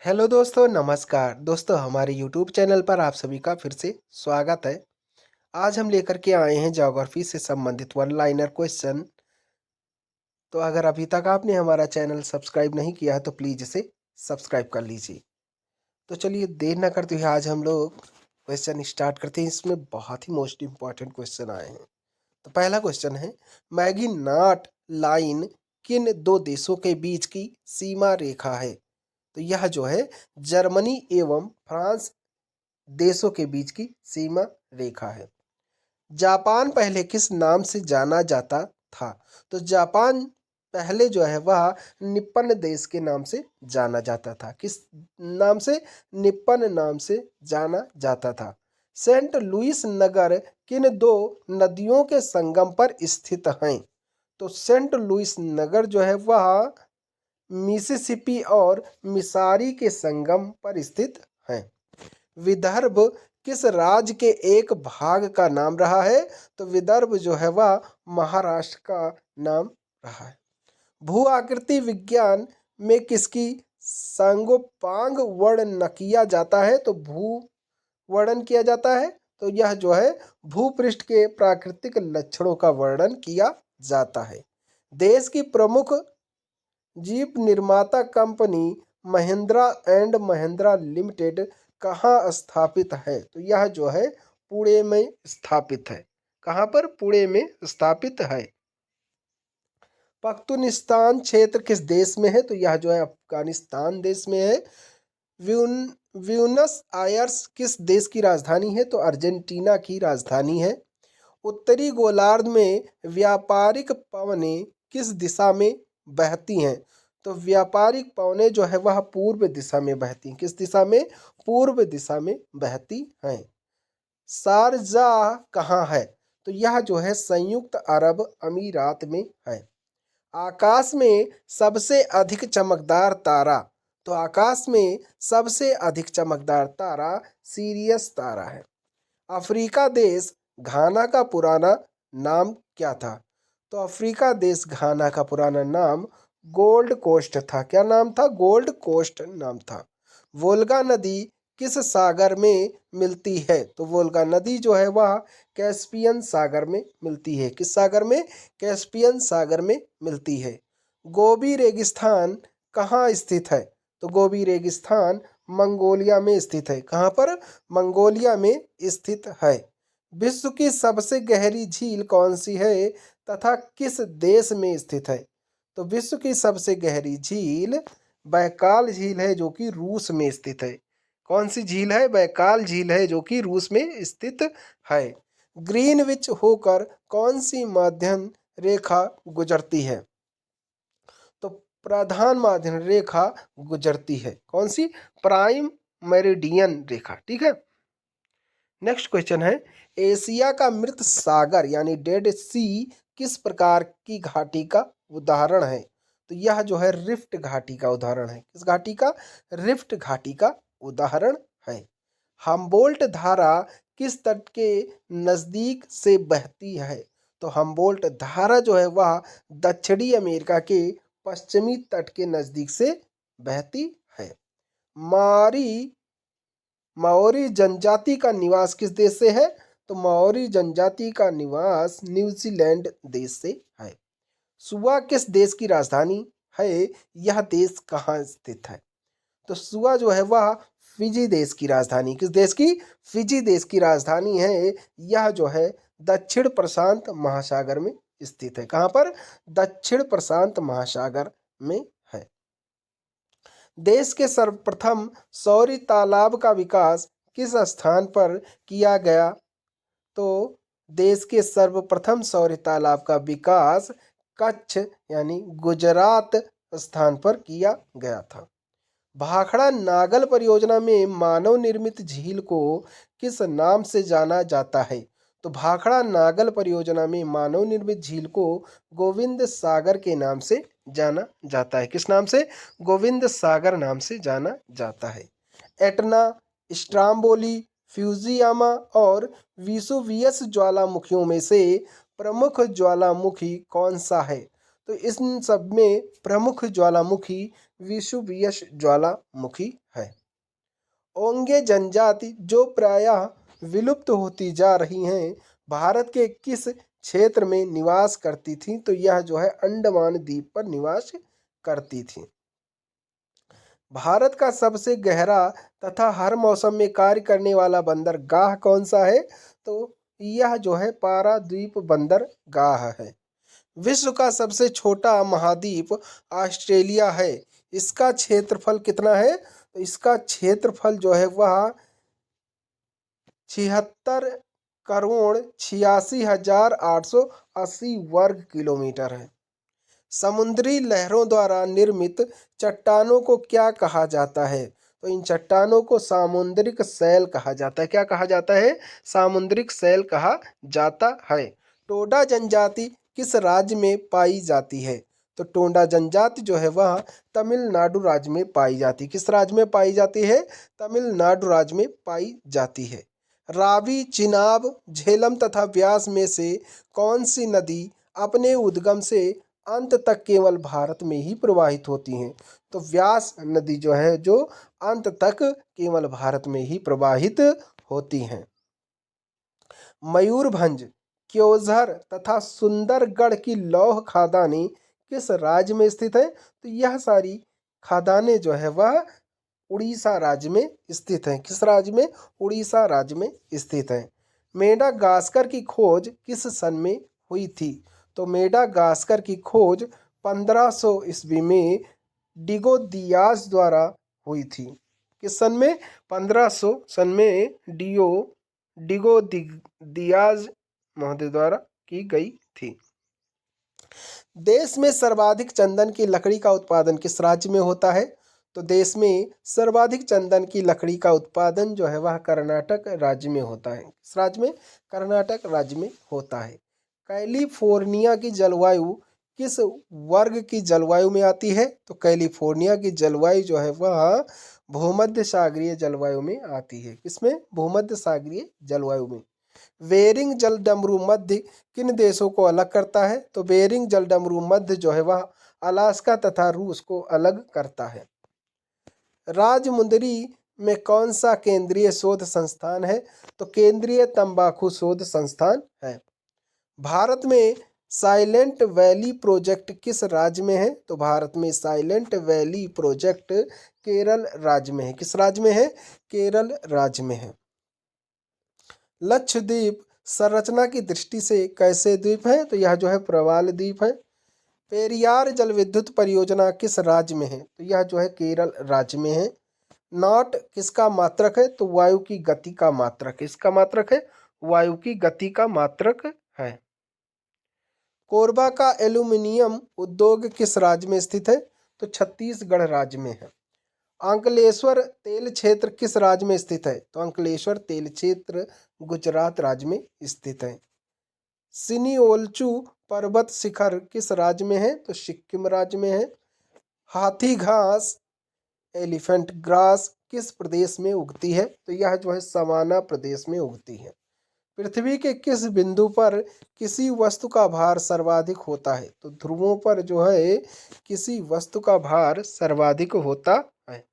Hello दोस्तों, नमस्कार। दोस्तों, हमारे यूट्यूब चैनल पर आप सभी का फिर से स्वागत है। आज हम लेकर के आए हैं ज्योग्राफी से संबंधित वन लाइनर क्वेश्चन। तो अगर अभी तक आपने हमारा चैनल सब्सक्राइब नहीं किया है तो प्लीज़ इसे सब्सक्राइब कर लीजिए। तो चलिए देर ना करते हुए आज हम लोग क्वेश्चन स्टार्ट करते हैं। इसमें बहुत ही मोस्ट इम्पॉर्टेंट क्वेश्चन आए हैं। तो पहला क्वेश्चन है, मैगिनाट लाइन किन दो देशों के बीच की सीमा रेखा है? तो यह जो है जर्मनी एवं फ्रांस देशों के बीच की सीमा रेखा है। जापान पहले किस नाम से जाना जाता था? तो जापान पहले जो है वह निप्पन देश के नाम से जाना जाता था। किस नाम से? निप्पन नाम से जाना जाता था। सेंट लुइस नगर किन दो नदियों के संगम पर स्थित हैं? तो सेंट लुइस नगर जो है वह मिसिसिपी और मिसारी के संगम पर स्थित है। विदर्भ किस राज्य के एक भाग का नाम रहा है? तो विदर्भ जो है वह महाराष्ट्र का नाम रहा है। भू आकृति विज्ञान में किसकी सांगोपांग वर्णन किया जाता है? तो भू वर्णन किया जाता है। तो यह जो है भूपृष्ठ के प्राकृतिक लक्षणों का वर्णन किया जाता है। देश की प्रमुख जीप निर्माता company Mahindra and Mahindra limited कहाँ स्थापित है? तो यह जो है पुणे में स्थापित है। कहाँ पर? पुणे में स्थापित है। पख्तूनिस्तान क्षेत्र किस देश में है? तो यह जो है अफगानिस्तान देश में है। ब्यूनस आयर्स किस देश की राजधानी है? तो अर्जेंटीना की राजधानी है। उत्तरी गोलार्ध में व्यापारिक पवनें किस दिशा में बहती हैं? तो व्यापारिक पवनें जो है वह पूर्व दिशा में बहती हैं। किस दिशा में? पूर्व दिशा में बहती हैं। शारजाह कहाँ है? तो यह जो है संयुक्त अरब अमीरात में है। आकाश में सबसे अधिक चमकदार तारा? तो आकाश में सबसे अधिक चमकदार तारा सीरियस तारा है। अफ्रीका देश घाना का पुराना नाम क्या था? तो अफ्रीका देश घाना का पुराना नाम गोल्ड कोस्ट था। क्या नाम था? गोल्ड कोस्ट नाम था। वोल्गा नदी किस सागर में मिलती है? तो वोल्गा नदी जो है वह कैस्पियन सागर में मिलती है। किस सागर में? कैस्पियन सागर में मिलती है। गोबी रेगिस्तान कहाँ स्थित है? तो गोबी रेगिस्तान मंगोलिया में स्थित है। कहाँ पर? मंगोलिया में स्थित है। विश्व की सबसे गहरी झील कौन सी है तथा किस देश में स्थित है? तो विश्व की सबसे गहरी झील बैकाल झील है जो कि रूस में स्थित है। कौन सी झील है? बैकाल झील है जो कि रूस में स्थित है। ग्रीनविच होकर कौन सी मध्यम रेखा गुजरती है? तो प्रधान मध्यम रेखा गुजरती है। कौन सी? प्राइम मेरिडियन रेखा। ठीक है। नेक्स्ट क्वेश्चन है, एशिया का मृत सागर यानी डेड सी किस प्रकार की घाटी का उदाहरण है? तो यह जो है रिफ्ट घाटी का उदाहरण है। किस घाटी का? रिफ्ट घाटी का उदाहरण है। हम्बोल्ट धारा किस तट के नजदीक से बहती है? तो हम्बोल्ट धारा जो है वह दक्षिणी अमेरिका के पश्चिमी तट के नजदीक से बहती है। मारी माओरी जनजाति का निवास किस देश से है? तो माओरी जनजाति का निवास न्यूजीलैंड देश से है। सुआ किस देश की राजधानी है? यह देश कहाँ स्थित है? तो सुआ जो है वह फिजी देश की राजधानी। किस देश की? फिजी देश की राजधानी है। यह जो है दक्षिण प्रशांत महासागर में स्थित है। कहाँ पर? दक्षिण प्रशांत महासागर में है। देश के सर्वप्रथम सौरी तालाब का विकास किस स्थान पर किया गया? तो देश के सर्वप्रथम सौर तालाब का विकास कच्छ यानी गुजरात स्थान पर किया गया था। भाखड़ा नागल परियोजना में मानव निर्मित झील को किस नाम से जाना जाता है? तो भाखड़ा नागल परियोजना में मानव निर्मित झील को गोविंद सागर के नाम से जाना जाता है। किस नाम से? गोविंद सागर नाम से जाना जाता है। एटना, स्ट्राम्बोली, फ्यूजियामा और विसुवियस ज्वालामुखियों में से प्रमुख ज्वालामुखी कौन सा है? तो इन सब में प्रमुख ज्वालामुखी विसुवियस ज्वालामुखी है। ओंगे जनजाति जो प्रायः विलुप्त होती जा रही हैं, भारत के किस क्षेत्र में निवास करती थी? तो यह जो है अंडमान द्वीप पर निवास करती थी। भारत का सबसे गहरा तथा हर मौसम में कार्य करने वाला बंदरगाह कौन सा है? तो यह जो है पारादीप बंदरगाह है। विश्व का सबसे छोटा महाद्वीप ऑस्ट्रेलिया है। इसका क्षेत्रफल कितना है? तो इसका क्षेत्रफल जो है वह 76,86,880 वर्ग किलोमीटर है। समुद्री लहरों द्वारा निर्मित चट्टानों को क्या कहा जाता है? तो इन चट्टानों को सामुद्रिक शैल कहा जाता है। क्या कहा जाता है? सामुद्रिक शैल कहा जाता है। टोडा जनजाति किस राज्य में पाई जाती है? तो टोडा जनजाति जो है वह तमिलनाडु राज्य में पाई जाती है। किस राज्य में पाई जाती है? तमिलनाडु राज्य में पाई जाती है। रावी, चिनाब, झेलम तथा व्यास में से कौन सी नदी अपने उद्गम से अंत तक केवल भारत में ही प्रवाहित होती हैं? तो व्यास नदी जो है जो अंत तक केवल भारत में ही प्रवाहित होती हैं। मयूरभंज, क्योंझर तथा सुंदरगढ़ की लौह खदानें किस राज्य में स्थित है? तो यह सारी खदानें जो है वह उड़ीसा राज्य में स्थित हैं। किस राज्य में? उड़ीसा राज्य में स्थित है। मेडागास्कर की खोज किस सन में हुई थी? तो मेडागास्कर की खोज 1500 ईस्वी में डिगो दियाज द्वारा हुई थी। किस सन में? 1500 सन में डिगो दियाज महोदय द्वारा की गई थी। देश में सर्वाधिक चंदन की लकड़ी का उत्पादन किस राज्य में होता है? तो देश में सर्वाधिक चंदन की लकड़ी का उत्पादन जो है वह कर्नाटक राज्य में होता है। किस राज्य में? कर्नाटक राज्य में होता है। कैलिफोर्निया की जलवायु किस वर्ग की जलवायु में आती है? तो कैलिफोर्निया की जलवायु जो है वह भूमध्य सागरीय जलवायु में आती है। किसमें? भूमध्य सागरीय जलवायु में। बेरिंग जलडमरू मध्य किन देशों को अलग करता है? तो बेरिंग जलडमरू मध्य जो है वह अलास्का तथा रूस को अलग करता है। राजमुंदरी में कौन सा केंद्रीय शोध संस्थान है? तो केंद्रीय तंबाकू शोध संस्थान है। भारत में साइलेंट वैली प्रोजेक्ट किस राज्य में है? तो भारत में साइलेंट वैली प्रोजेक्ट केरल राज्य में है। किस राज्य में है? केरल राज्य में है। लक्षद्वीप संरचना की दृष्टि से कैसे द्वीप है? तो यह जो है प्रवाल द्वीप है। पेरियार जल विद्युत परियोजना किस राज्य में है? तो यह जो है केरल राज्य में है। नॉट किसका मात्रक है? तो वायु की गति का मात्रक। किसका मात्रक है? वायु की गति का मात्रक है। कोरबा का एल्यूमीनियम उद्योग किस राज्य में स्थित है? तो छत्तीसगढ़ राज्य में है। अंकलेश्वर तेल क्षेत्र किस राज्य में स्थित है? तो अंकलेश्वर तेल क्षेत्र गुजरात राज्य में स्थित है। सिनिओल्चू पर्वत शिखर किस राज्य में है? तो सिक्किम राज्य में है। हाथी घास एलिफेंट ग्रास किस प्रदेश में उगती है? तो यह जो है सवाना प्रदेश में उगती है। पृथ्वी के किस बिंदु पर किसी वस्तु का भार सर्वाधिक होता है? तो ध्रुवों पर जो है किसी वस्तु का भार सर्वाधिक होता है।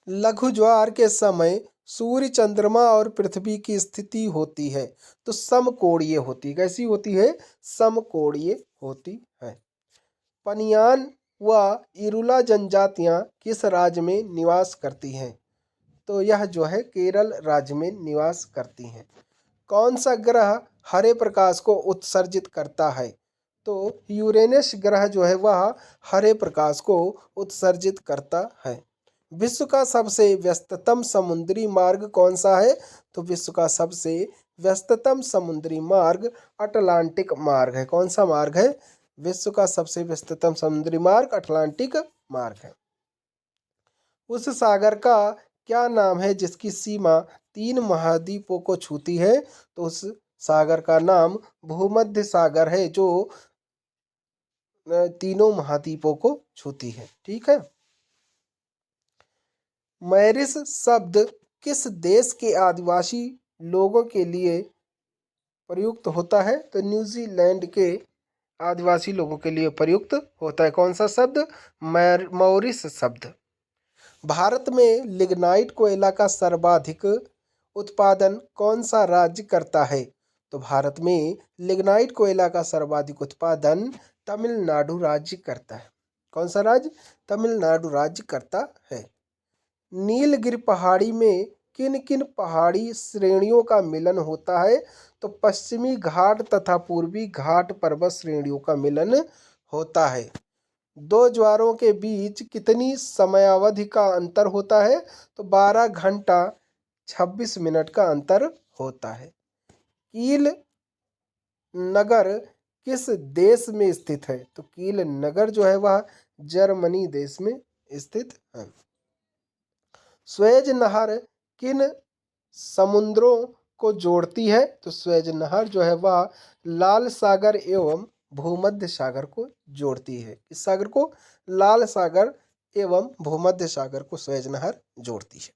लघु ज्वार के समय सूर्य, चंद्रमा और पृथ्वी की स्थिति होती है तो समकोणीय होती है। कैसी होती है? समकोणीय होती है। पनियान व इरुला जनजातियां किस राज्य में निवास करती हैं? तो यह जो है केरल राज्य में निवास करती हैं। कौन सा ग्रह हरे प्रकाश को उत्सर्जित करता है? तो यूरेनस ग्रह जो है वह हरे प्रकाश को उत्सर्जित करता है। विश्व का सबसे व्यस्ततम समुद्री मार्ग कौन सा है? तो विश्व का सबसे व्यस्ततम समुद्री मार्ग अटलांटिक मार्ग है। कौन सा मार्ग है? विश्व का सबसे व्यस्ततम समुद्री मार्ग अटलांटिक मार्ग है। उस सागर का क्या नाम है जिसकी सीमा 3 महाद्वीपों को छूती है? तो उस सागर का नाम भूमध्य सागर है जो तीनों महाद्वीपों को छूती है। ठीक है। मैरिश शब्द किस देश के आदिवासी लोगों के लिए प्रयुक्त होता है? तो न्यूजीलैंड के आदिवासी लोगों के लिए प्रयुक्त होता है। कौन सा शब्द? मॉरिस शब्द। भारत में लिग्नाइट कोयला का सर्वाधिक उत्पादन कौन सा राज्य करता है? तो भारत में लिग्नाइट कोयला का सर्वाधिक उत्पादन तमिलनाडु राज्य करता है। कौन सा राज्य? तमिलनाडु राज्य करता है। नीलगिरी पहाड़ी में किन किन पहाड़ी श्रेणियों का मिलन होता है? तो पश्चिमी घाट तथा पूर्वी घाट पर्वत श्रेणियों का मिलन होता है। दो ज्वारों के बीच कितनी समयावधि का अंतर होता है? तो 12 घंटा 26 मिनट का अंतर होता है। कील नगर किस देश में स्थित है? तो कील नगर जो है वह जर्मनी देश में स्थित है। स्वेज नहर किन समुद्रों को जोड़ती है? तो स्वेज नहर जो है वह लाल सागर एवं भूमध्य सागर को जोड़ती है। इस सागर को? लाल सागर एवं भूमध्य सागर को स्वेज नहर जोड़ती है।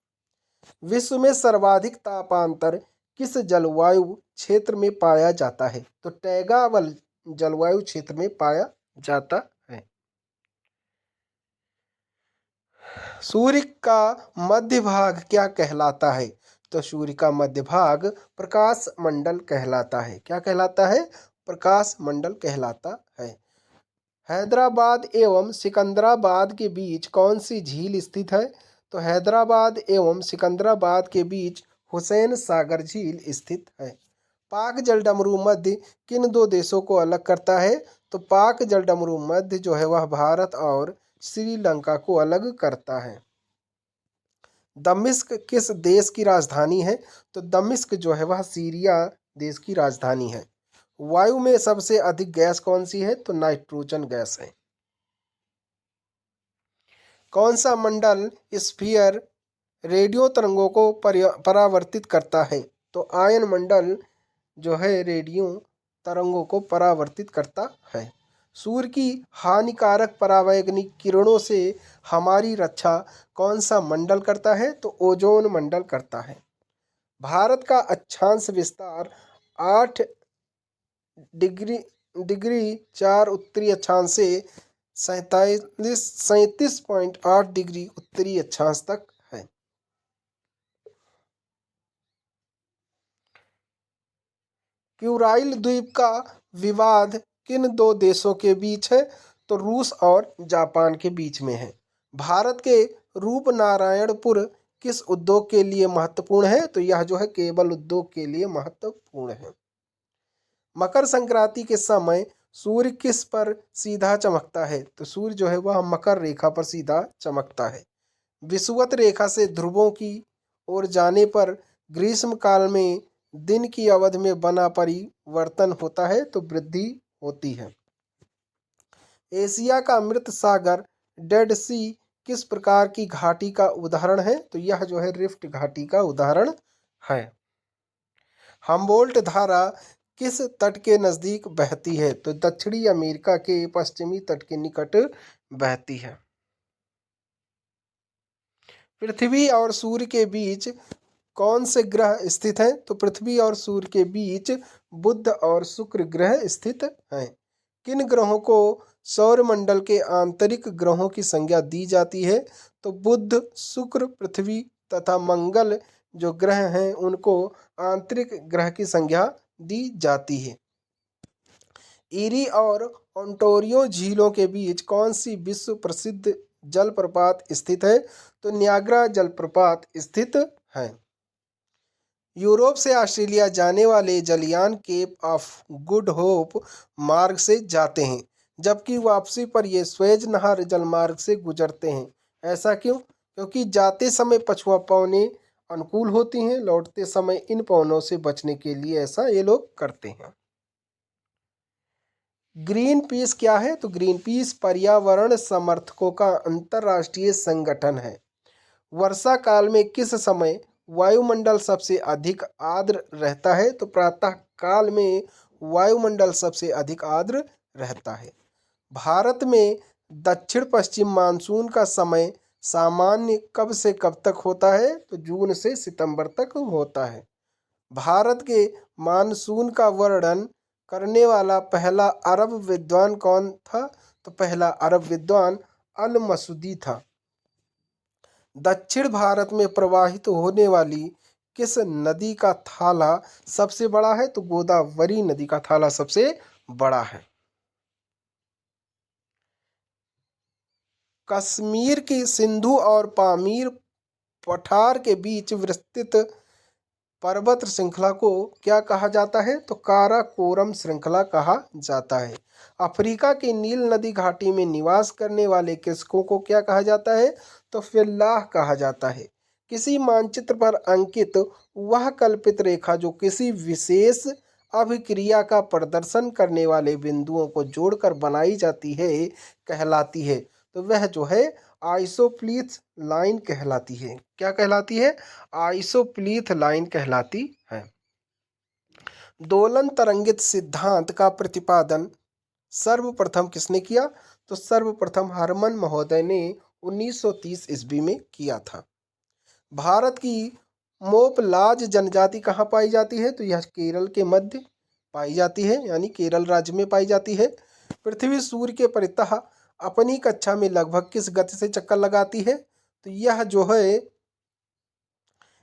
विश्व में सर्वाधिक तापांतर किस जलवायु क्षेत्र में पाया जाता है? तो टैगा जलवायु क्षेत्र में पाया जाता है। सूर्य का मध्य भाग क्या कहलाता है? तो सूर्य का मध्य भाग प्रकाश मंडल कहलाता है। क्या कहलाता है? प्रकाश मंडल कहलाता है। हैदराबाद एवं सिकंदराबाद के बीच कौन सी झील स्थित है? तो हैदराबाद एवं सिकंदराबाद के बीच हुसैन सागर झील स्थित है। पाक जलडमरू मध्य किन दो देशों को अलग करता है? तो पाक जलडमरू मध्य जो है वह भारत और श्रीलंका को अलग करता है। दमिश्क किस देश की राजधानी है? तो दमिश्क जो है वह सीरिया देश की राजधानी है। वायु में सबसे अधिक गैस कौन सी है? तो नाइट्रोजन गैस है। कौन सा मंडल स्फीयर रेडियो तरंगों को परावर्तित करता है? तो आयन मंडल जो है रेडियो तरंगों को परावर्तित करता है। सूर्य की हानिकारक परावैंगनिक किरणों से हमारी रक्षा कौन सा मंडल करता है? तो ओजोन मंडल करता है। भारत का अक्षांश विस्तार 8 डिग्री 4 उत्तरी अक्षांश से 37.8 डिग्री उत्तरी अक्षांश तक है। क्यूराइल द्वीप का विवाद किन दो देशों के बीच है? तो रूस और जापान के बीच में है। भारत के रूपनारायणपुर किस उद्योग के लिए महत्वपूर्ण है? तो यह जो है केबल उद्योग के लिए महत्वपूर्ण है। मकर संक्रांति के समय सूर्य किस पर सीधा चमकता है? तो सूर्य जो है वह मकर रेखा पर सीधा चमकता है। विषुवत रेखा से ध्रुवों की ओर जाने पर ग्रीष्म काल में दिन की अवधि में बना परिवर्तन होता है तो वृद्धि होती है। एशिया का मृत सागर डेड सी किस प्रकार की घाटी का उदाहरण है? तो यह जो है रिफ्ट घाटी का उदाहरण है। हम्बोल्ट धारा किस तट के नजदीक बहती है? तो दक्षिणी अमेरिका के पश्चिमी तट के निकट बहती है। पृथ्वी और सूर्य के बीच कौन से ग्रह स्थित हैं? तो पृथ्वी और सूर्य के बीच बुध और शुक्र ग्रह स्थित हैं। किन ग्रहों को सौरमंडल के आंतरिक ग्रहों की संज्ञा दी जाती है? तो बुध, शुक्र, पृथ्वी तथा मंगल जो ग्रह हैं उनको आंतरिक ग्रह की संज्ञा दी जाती है। ईरी और ओंटारियो झीलों के बीच कौन सी विश्व प्रसिद्ध जलप्रपात स्थित है? तो न्याग्रा जलप्रपात स्थित है। यूरोप से ऑस्ट्रेलिया जाने वाले जलयान केप ऑफ गुड होप मार्ग से जाते हैं, जबकि वापसी पर ये स्वेज नहर जलमार्ग से गुजरते हैं। ऐसा क्यों? क्योंकि जाते समय पछुआ पवनें अनुकूल होती हैं, लौटते समय इन पवनों से बचने के लिए ऐसा ये लोग करते हैं। ग्रीन पीस क्या है? तो ग्रीन पीस पर्यावरण समर्थकों का अंतर्राष्ट्रीय संगठन है। वर्षा काल में किस समय वायुमंडल सबसे अधिक आर्द्र रहता है? तो प्रातः काल में वायुमंडल सबसे अधिक आर्द्र रहता है। भारत में दक्षिण पश्चिम मानसून का समय सामान्य कब से कब तक होता है? तो जून से सितंबर तक होता है। भारत के मानसून का वर्णन करने वाला पहला अरब विद्वान कौन था? तो पहला अरब विद्वान अल मसूदी था। दक्षिण भारत में प्रवाहित होने वाली किस नदी का थाला सबसे बड़ा है? तो गोदावरी नदी का थाला सबसे बड़ा है। कश्मीर की सिंधु और पामीर पठार के बीच विस्तृत पर्वत श्रृंखला को क्या कहा जाता है? तो काराकोरम श्रृंखला कहा जाता है। अफ्रीका की नील नदी घाटी में निवास करने वाले किस्कों को क्या कहा जाता है? तो फिल्लाह कहा जाता है। किसी मानचित्र पर अंकित वह कल्पित रेखा जो किसी विशेष अभिक्रिया का प्रदर्शन करने वाले बिंदुओं को जोड़कर बनाई जाती है कहलाती है? तो वह जो है आइसोप्लीथ लाइन कहलाती है। क्या कहलाती है? आइसोप्लीथ लाइन कहलाती है। दोलन तरंगित सिद्धांत का प्रतिपादन सर्वप्रथम किसने किया? तो सर्वप्रथम हरमन महोदय ने 1930 ईस्वी में किया था। भारत की मोपलाज जनजाति कहाँ पाई जाती है? तो यह केरल के मध्य पाई जाती है, यानी केरल राज्य में पाई जाती है। पृथ्वी सूर्य के परितः अपनी कक्षा में लगभग किस गति से चक्कर लगाती है? तो यह जो है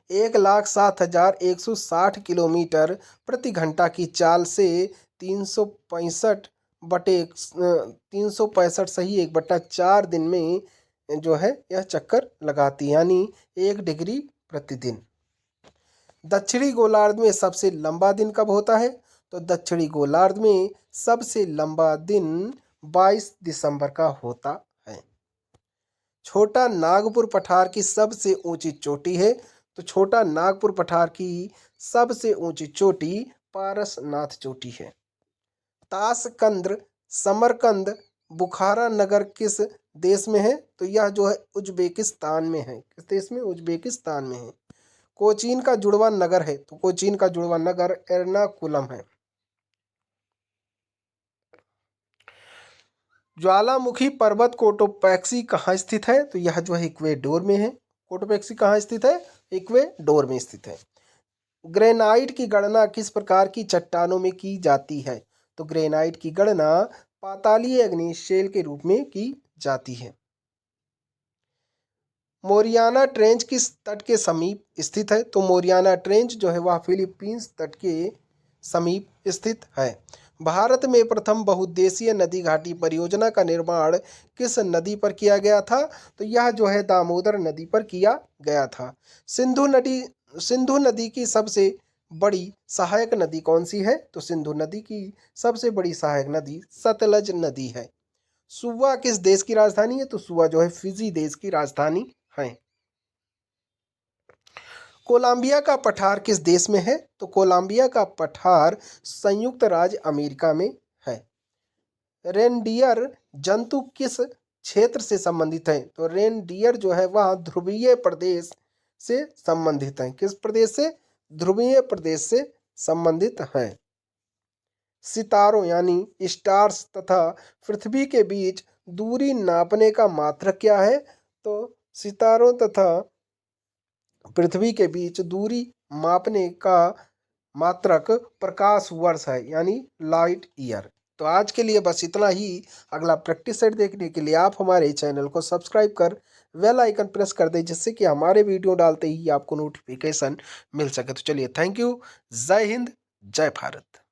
1,07,160 किलोमीटर प्रति घंटा की चाल से 365 सही 1/4 दिन में जो है यह चक्कर लगाती है, यानी 1 डिग्री प्रतिदिन। दक्षिणी गोलार्ध में सबसे लंबा दिन कब होता है? तो दक्षिणी गोलार्ध में सबसे लंबा दिन 22 दिसंबर का होता है। छोटा नागपुर पठार की सबसे ऊंची चोटी है? तो छोटा नागपुर पठार की सबसे ऊंची चोटी पारसनाथ चोटी है। ताशकंद, समरकंद, बुखारा नगर किस देश में है? तो यह जो है उज्बेकिस्तान में है। किस देश में? उज्बेकिस्तान में है। कोचीन का जुड़वा नगर है? तो कोचीन का जुड़वा नगर एर्नाकुलम है। ज्वालामुखी पर्वत कोटोपैक्सी कहाँ स्थित है? तो यह जो है इक्वेडोर में है। कोटोपैक्सी कहाँ स्थित है? इक्वेडोर में स्थित है। ग्रेनाइट की गणना किस प्रकार की चट्टानों में की जाती है? तो ग्रेनाइट की गणना पातालीय अग्निशैल के रूप में की जाती है। मोरियाना ट्रेंच किस तट के समीप स्थित है? तो मोरियाना ट्रेंच जो है वह फिलीपींस तट के समीप स्थित है। भारत में प्रथम बहुउद्देशीय नदी घाटी परियोजना का निर्माण किस नदी पर किया गया था? तो यह जो है दामोदर नदी पर किया गया था। सिंधु नदी की सबसे बड़ी सहायक नदी कौन सी है? तो सिंधु नदी की सबसे बड़ी सहायक नदी सतलज नदी है। सुवा किस देश की राजधानी है? तो सुवा जो है फिजी देश की राजधानी है। कोलंबिया का पठार किस देश में है? तो कोलंबिया का पठार संयुक्त राज्य अमेरिका में है। रेनडियर जंतु किस क्षेत्र से संबंधित है? तो रेनडियर जो है वह ध्रुवीय प्रदेश से संबंधित है। किस प्रदेश से? ध्रुवीय प्रदेश से संबंधित है। सितारों यानी स्टार्स तथा पृथ्वी के बीच दूरी नापने का मात्रक क्या है? तो सितारों तथा पृथ्वी के बीच दूरी मापने का मात्रक प्रकाश वर्ष है, यानी लाइट ईयर। तो आज के लिए बस इतना ही। अगला प्रैक्टिस सेट देखने के लिए आप हमारे चैनल को सब्सक्राइब कर बेल आइकन प्रेस कर दें, जिससे कि हमारे वीडियो डालते ही आपको नोटिफिकेशन मिल सके। तो चलिए, थैंक यू। जय हिंद, जय भारत।